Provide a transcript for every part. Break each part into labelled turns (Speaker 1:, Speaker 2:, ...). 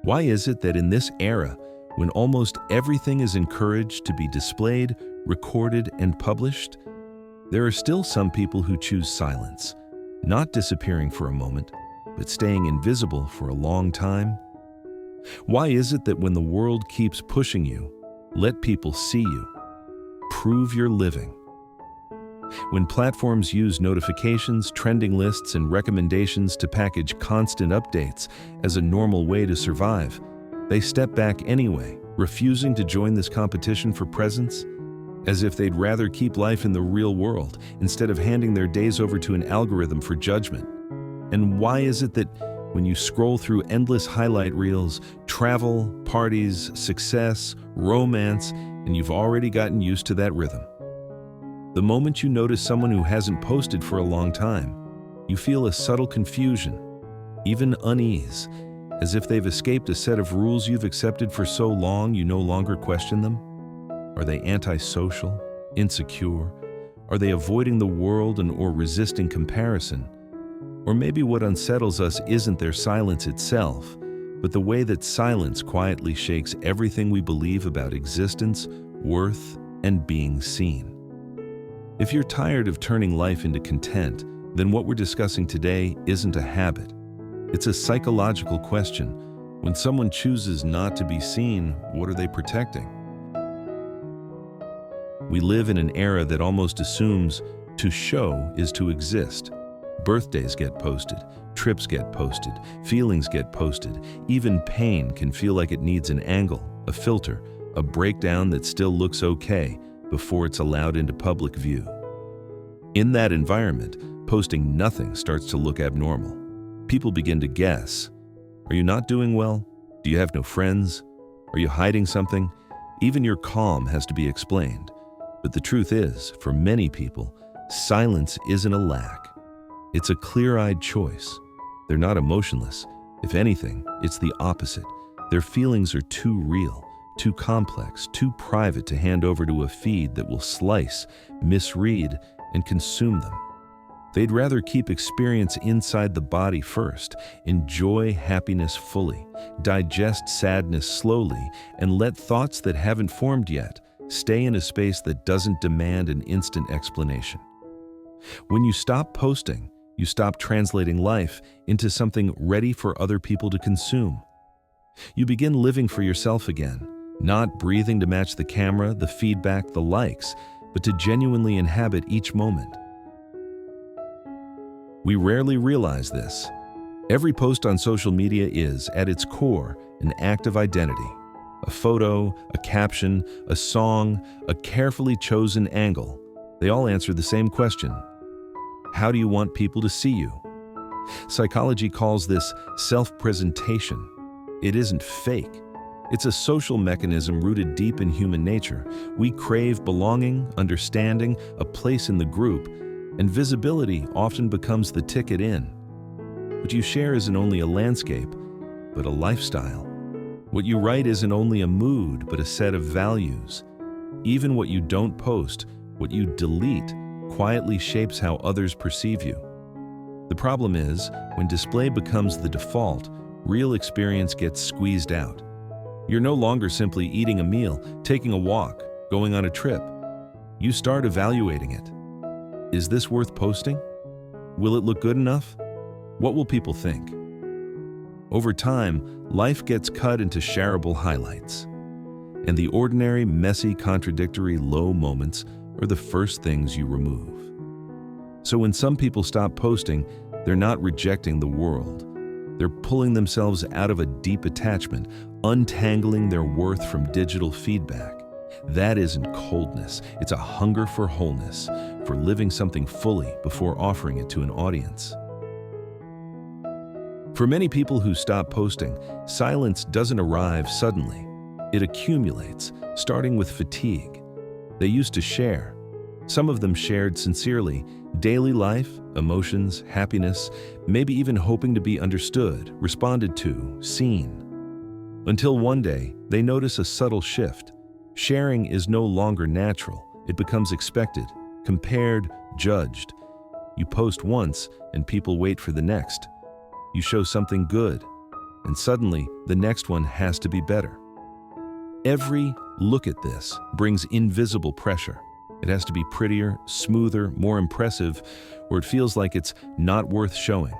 Speaker 1: Why is it that in this era, when almost everything is encouraged to be displayed, recorded, and published, there are still some people who choose silence, not disappearing for a moment, but staying invisible for a long time? Why is it that when the world keeps pushing you, let people see you, prove you're living? When platforms use notifications, trending lists, and recommendations to package constant updates as a normal way to survive, they step back anyway, refusing to join this competition for presence, as if they'd rather keep life in the real world instead of handing their days over to an algorithm for judgment. And why is it that when you scroll through endless highlight reels, travel, parties, success, romance, and you've already gotten used to that rhythm? The moment you notice someone who hasn't posted for a long time, you feel a subtle confusion, even unease, as if they've escaped a set of rules you've accepted for so long you no longer question them. Are they antisocial, insecure? Are they avoiding the world or resisting comparison? Or maybe what unsettles us isn't their silence itself, but the way that silence quietly shakes everything we believe about existence, worth, and being seen. If you're tired of turning life into content, then what we're discussing today isn't a habit. It's a psychological question. When someone chooses not to be seen, what are they protecting? We live in an era that almost assumes to show is to exist. Birthdays get posted, trips get posted, feelings get posted. Even pain can feel like it needs an angle, a filter, a breakdown that still looks okay before it's allowed into public view. In that environment, posting nothing starts to look abnormal. People begin to guess. Are you not doing well? Do you have no friends? Are you hiding something? Even your calm has to be explained. But the truth is, for many people, silence isn't a lack. It's a clear-eyed choice. They're not emotionless. If anything, it's the opposite. Their feelings are too real, too complex, too private to hand over to a feed that will slice, misread, and consume them. They'd rather keep experience inside the body first, enjoy happiness fully, digest sadness slowly, and let thoughts that haven't formed yet stay in a space that doesn't demand an instant explanation. When you stop posting, you stop translating life into something ready for other people to consume. You begin living for yourself again, not breathing to match the camera, the feedback, the likes, but to genuinely inhabit each moment. We rarely realize this. Every post on social media is, at its core, an act of identity. A photo, a caption, a song, a carefully chosen angle. They all answer the same question. How do you want people to see you? Psychology calls this self-presentation. It isn't fake. It's a social mechanism rooted deep in human nature. We crave belonging, understanding, a place in the group, and visibility often becomes the ticket in. What you share isn't only a landscape, but a lifestyle. What you write isn't only a mood, but a set of values. Even what you don't post, what you delete, quietly shapes how others perceive you. The problem is, when display becomes the default, real experience gets squeezed out. You're no longer simply eating a meal, taking a walk, going on a trip. You start evaluating it. Is this worth posting? Will it look good enough? What will people think? Over time, life gets cut into shareable highlights. And the ordinary, messy, contradictory, low moments are the first things you remove. So when some people stop posting, they're not rejecting the world. They're pulling themselves out of a deep attachment, untangling their worth from digital feedback. That isn't coldness, it's a hunger for wholeness, for living something fully before offering it to an audience. For many people who stop posting, silence doesn't arrive suddenly. It accumulates, starting with fatigue. They used to share. Some of them shared sincerely, daily life, emotions, happiness, maybe even hoping to be understood, responded to, seen. Until one day, they notice a subtle shift. Sharing is no longer natural. It becomes expected, compared, judged. You post once, and people wait for the next. You show something good, and suddenly the next one has to be better. Every look at this brings invisible pressure. It has to be prettier, smoother, more impressive, or it feels like it's not worth showing.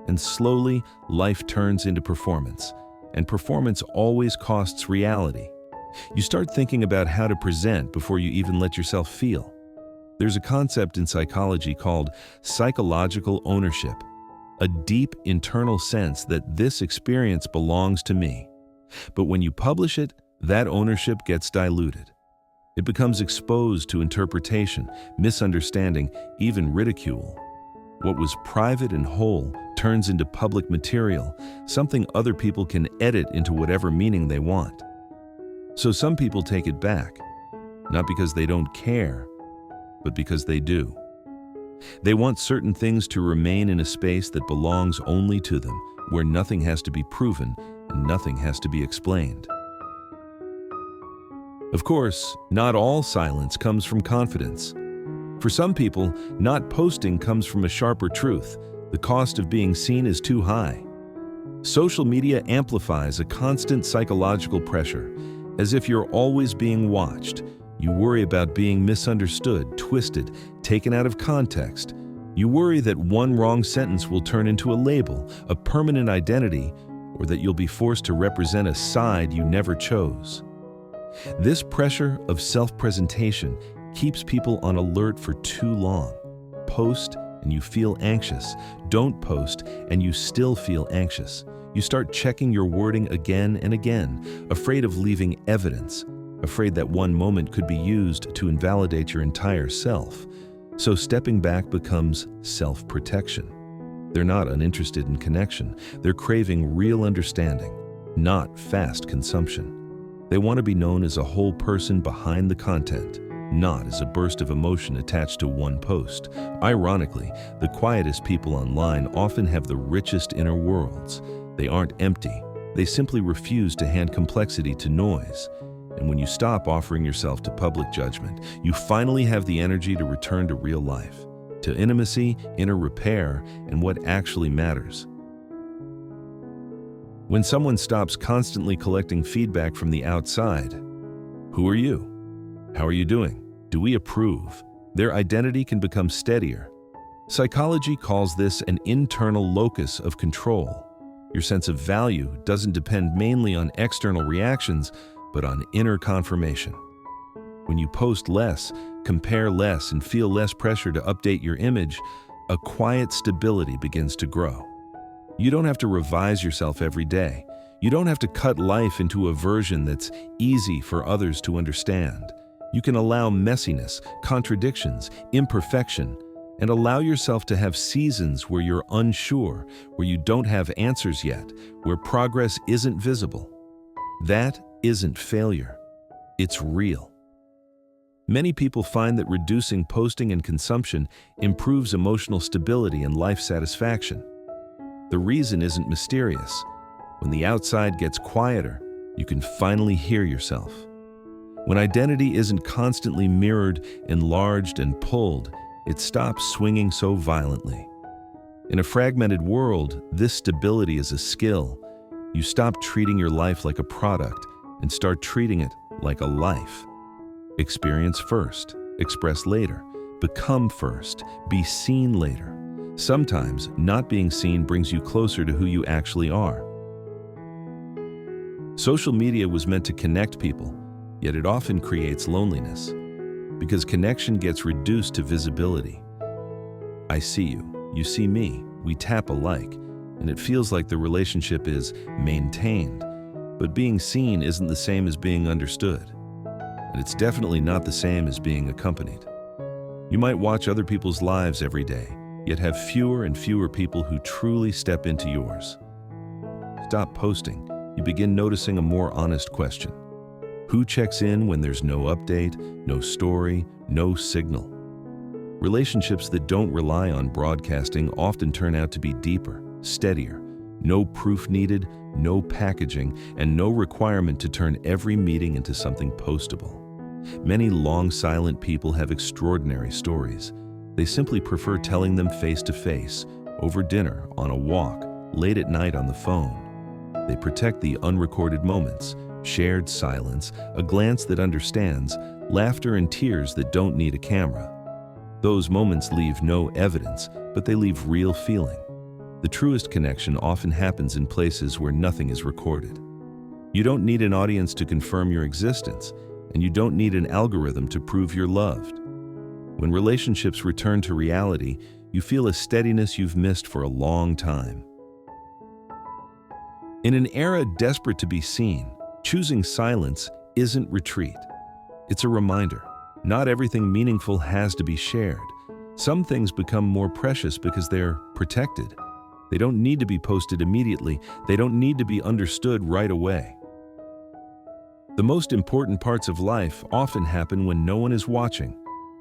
Speaker 1: And slowly, life turns into performance. And performance always costs reality. You start thinking about how to present before you even let yourself feel. There's a concept in psychology called psychological ownership, a deep internal sense that this experience belongs to me. But when you publish it, that ownership gets diluted. It becomes exposed to interpretation, misunderstanding, even ridicule. What was private and whole turns into public material, something other people can edit into whatever meaning they want. So some people take it back, not because they don't care, but because they do. They want certain things to remain in a space that belongs only to them, where nothing has to be proven and nothing has to be explained. Of course, not all silence comes from confidence. For some people, not posting comes from a sharper truth. The cost of being seen is too high. Social media amplifies a constant psychological pressure, as if you're always being watched. You worry about being misunderstood, twisted, taken out of context. You worry that one wrong sentence will turn into a label, a permanent identity, or that you'll be forced to represent a side you never chose. This pressure of self-presentation keeps people on alert for too long. Post and you feel anxious. Don't post and you still feel anxious. You start checking your wording again and again, afraid of leaving evidence, afraid that one moment could be used to invalidate your entire self. So stepping back becomes self-protection. They're not uninterested in connection. They're craving real understanding, not fast consumption. They want to be known as a whole person behind the content, not as a burst of emotion attached to one post. Ironically, the quietest people online often have the richest inner worlds. They aren't empty. They simply refuse to hand complexity to noise. And when you stop offering yourself to public judgment, you finally have the energy to return to real life, to intimacy, inner repair, and what actually matters. When someone stops constantly collecting feedback from the outside, who are you? How are you doing? Do we approve? Their identity can become steadier. Psychology calls this an internal locus of control. Your sense of value doesn't depend mainly on external reactions, but on inner confirmation. When you post less, compare less, and feel less pressure to update your image, a quiet stability begins to grow. You don't have to revise yourself every day. You don't have to cut life into a version that's easy for others to understand. You can allow messiness, contradictions, imperfection, and allow yourself to have seasons where you're unsure, where you don't have answers yet, where progress isn't visible. That isn't failure. It's real. Many people find that reducing posting and consumption improves emotional stability and life satisfaction. The reason isn't mysterious. When the outside gets quieter, you can finally hear yourself. When identity isn't constantly mirrored, enlarged, and pulled, it stops swinging so violently. In a fragmented world, this stability is a skill. You stop treating your life like a product and start treating it like a life. Experience first, express later, become first, be seen later. Sometimes, not being seen brings you closer to who you actually are. Social media was meant to connect people, yet it often creates loneliness, because connection gets reduced to visibility. I see you, you see me, we tap alike, and it feels like the relationship is maintained. But being seen isn't the same as being understood, and it's definitely not the same as being accompanied. You might watch other people's lives every day, yet have fewer and fewer people who truly step into yours. Stop posting. You begin noticing a more honest question. Who checks in when there's no update, no story, no signal? Relationships that don't rely on broadcasting often turn out to be deeper, steadier. No proof needed, no packaging, and no requirement to turn every meeting into something postable. Many long silent people have extraordinary stories. They simply prefer telling them face to face, over dinner, on a walk, late at night on the phone. They protect the unrecorded moments, shared silence, a glance that understands, laughter and tears that don't need a camera. Those moments leave no evidence, but they leave real feeling. The truest connection often happens in places where nothing is recorded. You don't need an audience to confirm your existence, and you don't need an algorithm to prove you're loved. When relationships return to reality, you feel a steadiness you've missed for a long time. In an era desperate to be seen, choosing silence isn't retreat. It's a reminder. Not everything meaningful has to be shared. Some things become more precious because they're protected. They don't need to be posted immediately. They don't need to be understood right away. The most important parts of life often happen when no one is watching.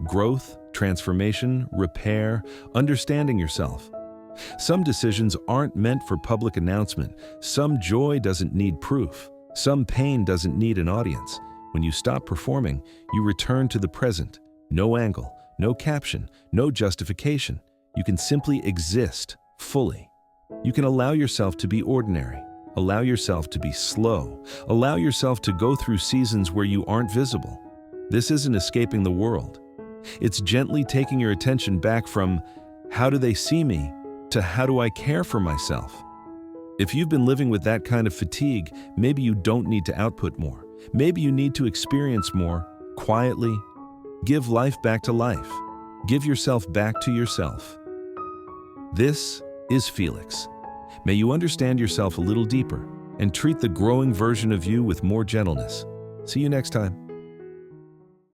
Speaker 1: Growth, transformation, repair, understanding yourself. Some decisions aren't meant for public announcement. Some joy doesn't need proof. Some pain doesn't need an audience. When you stop performing, you return to the present. No angle, no caption, no justification. You can simply exist fully. You can allow yourself to be ordinary. Allow yourself to be slow. Allow yourself to go through seasons where you aren't visible. This isn't escaping the world. It's gently taking your attention back from, how do they see me, to how do I care for myself? If you've been living with that kind of fatigue, maybe you don't need to output more. Maybe you need to experience more, quietly. Give life back to life. Give yourself back to yourself. This is Felix. May you understand yourself a little deeper and treat the growing version of you with more gentleness. See you next time.